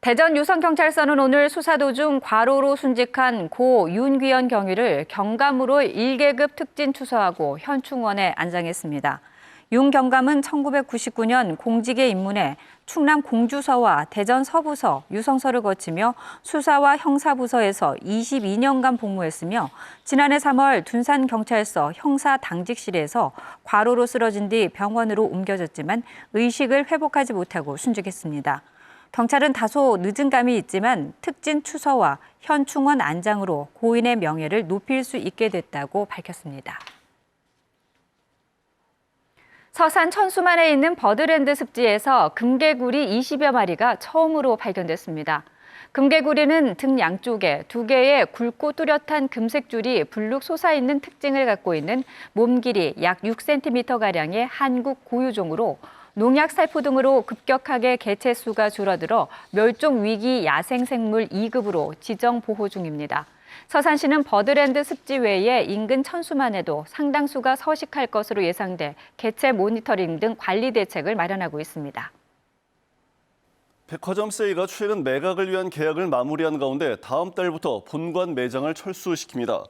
대전 유성경찰서는 오늘 수사 도중 과로로 순직한 고 윤귀연 경위를 경감으로 1계급 특진 추서하고 현충원에 안장했습니다. 윤 경감은 1999년 공직에 입문해 충남 공주서와 대전 서부서, 유성서를 거치며 수사와 형사부서에서 22년간 복무했으며 지난해 3월 둔산경찰서 형사당직실에서 과로로 쓰러진 뒤 병원으로 옮겨졌지만 의식을 회복하지 못하고 순직했습니다. 경찰은 다소 늦은 감이 있지만 특진 추서와 현충원 안장으로 고인의 명예를 높일 수 있게 됐다고 밝혔습니다. 서산 천수만에 있는 버드랜드 습지에서 금개구리 20여 마리가 처음으로 발견됐습니다. 금개구리는 등 양쪽에 2개의 굵고 뚜렷한 금색 줄이 불룩 솟아있는 특징을 갖고 있는 몸 길이 약 6cm가량의 한국 고유종으로 농약 살포 등으로 급격하게 개체 수가 줄어들어 멸종 위기 야생생물 2급으로 지정 보호 중입니다. 서산시는 버드랜드 습지 외에 인근 천수만에도 상당수가 서식할 것으로 예상돼 개체 모니터링 등 관리 대책을 마련하고 있습니다. 백화점 세이가 최근 매각을 위한 계약을 마무리한 가운데 다음 달부터 본관 매장을 철수시킵니다.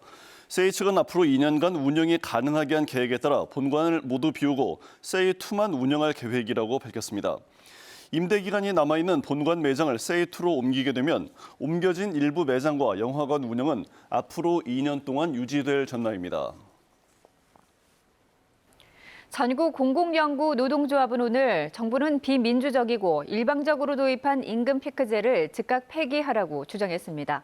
세이 측은 앞으로 2년간 운영이 가능하게 한 계획에 따라 본관을 모두 비우고 세이2만 운영할 계획이라고 밝혔습니다. 임대 기간이 남아있는 본관 매장을 세이2로 옮기게 되면 옮겨진 일부 매장과 영화관 운영은 앞으로 2년 동안 유지될 전망입니다. 전국 공공연구 노동조합은 오늘 정부는 비민주적이고 일방적으로 도입한 임금 피크제를 즉각 폐기하라고 주장했습니다.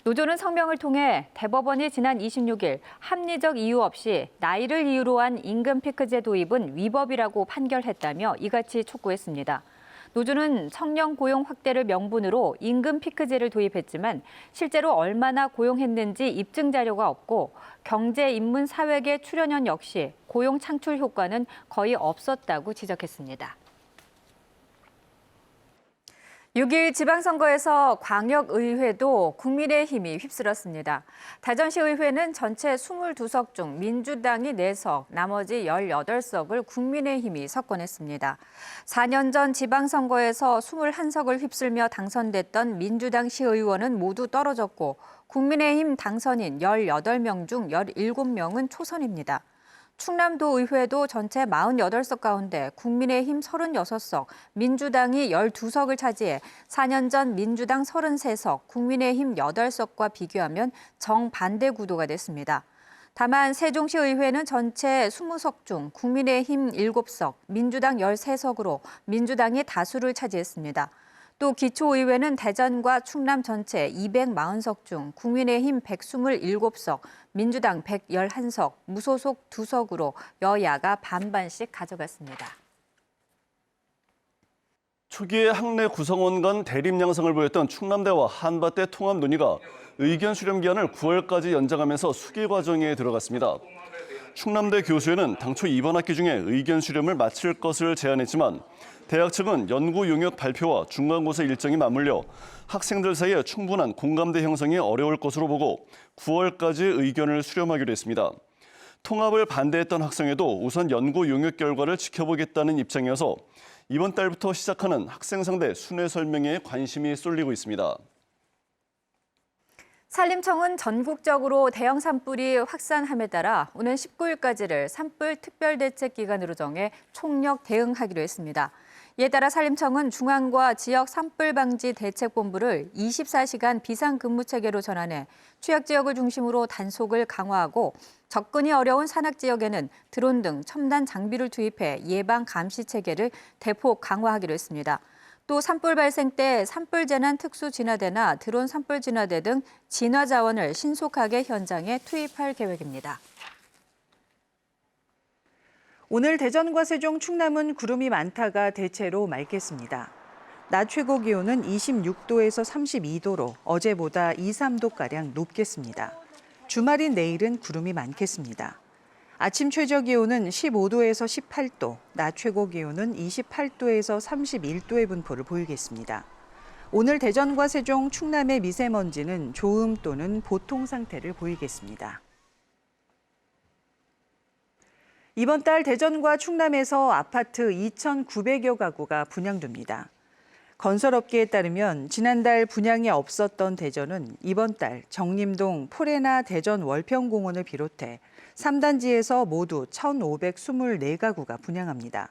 노조는 성명을 통해 대법원이 지난 26일 합리적 이유 없이 나이를 이유로 한 임금 피크제 도입은 위법이라고 판결했다며 이같이 촉구했습니다. 노조는 청년 고용 확대를 명분으로 임금 피크제를 도입했지만 실제로 얼마나 고용했는지 입증 자료가 없고 경제 인문 사회계 출연연 역시 고용 창출 효과는 거의 없었다고 지적했습니다. 6일 지방선거에서 광역의회도 국민의힘이 휩쓸었습니다. 대전시의회는 전체 22석 중 민주당이 4석, 나머지 18석을 국민의힘이 석권했습니다. 4년 전 지방선거에서 21석을 휩쓸며 당선됐던 민주당 시의원은 모두 떨어졌고 국민의힘 당선인 18명 중 17명은 초선입니다. 충남도 의회도 전체 48석 가운데 국민의힘 36석, 민주당이 12석을 차지해 4년 전 민주당 33석, 국민의힘 8석과 비교하면 정반대 구도가 됐습니다. 다만 세종시의회는 전체 20석 중 국민의힘 7석, 민주당 13석으로 민주당이 다수를 차지했습니다. 또 기초의회는 대전과 충남 전체 240석 중 국민의힘 127석, 민주당 111석, 무소속 2석으로 여야가 반반씩 가져갔습니다. 초기에 학내 구성원 간 대립 양상을 보였던 충남대와 한밭대 통합 논의가 의견 수렴 기한을 9월까지 연장하면서 수기 과정에 들어갔습니다. 충남대 교수회는 당초 이번 학기 중에 의견 수렴을 마칠 것을 제안했지만 대학 측은 연구 용역 발표와 중간고사 일정이 맞물려 학생들 사이에 충분한 공감대 형성이 어려울 것으로 보고 9월까지 의견을 수렴하기로 했습니다. 통합을 반대했던 학생회도 우선 연구 용역 결과를 지켜보겠다는 입장이어서 이번 달부터 시작하는 학생 상대 순회 설명에 관심이 쏠리고 있습니다. 산림청은 전국적으로 대형 산불이 확산함에 따라 오는 19일까지를 산불 특별대책 기간으로 정해 총력 대응하기로 했습니다. 이에 따라 산림청은 중앙과 지역 산불 방지 대책본부를 24시간 비상근무 체계로 전환해 취약 지역을 중심으로 단속을 강화하고 접근이 어려운 산악 지역에는 드론 등 첨단 장비를 투입해 예방 감시 체계를 대폭 강화하기로 했습니다. 또 산불 발생 때 산불 재난 특수 진화대나 드론 산불 진화대 등 진화 자원을 신속하게 현장에 투입할 계획입니다. 오늘 대전과 세종, 충남은 구름이 많다가 대체로 맑겠습니다. 낮 최고 기온은 26도에서 32도로 어제보다 2, 3도가량 높겠습니다. 주말인 내일은 구름이 많겠습니다. 아침 최저 기온은 15도에서 18도, 낮 최고 기온은 28도에서 31도의 분포를 보이겠습니다. 오늘 대전과 세종, 충남의 미세먼지는 좋음 또는 보통 상태를 보이겠습니다. 이번 달 대전과 충남에서 아파트 2,900여 가구가 분양됩니다. 건설업계에 따르면 지난달 분양이 없었던 대전은 이번 달 정림동 포레나 대전 월평공원을 비롯해 3단지에서 모두 1,524가구가 분양합니다.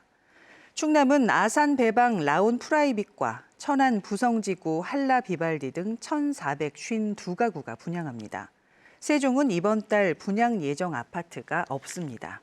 충남은 아산 배방 라온 프라이빗과 천안 부성지구 한라 비발디 등 1,452가구가 분양합니다. 세종은 이번 달 분양 예정 아파트가 없습니다.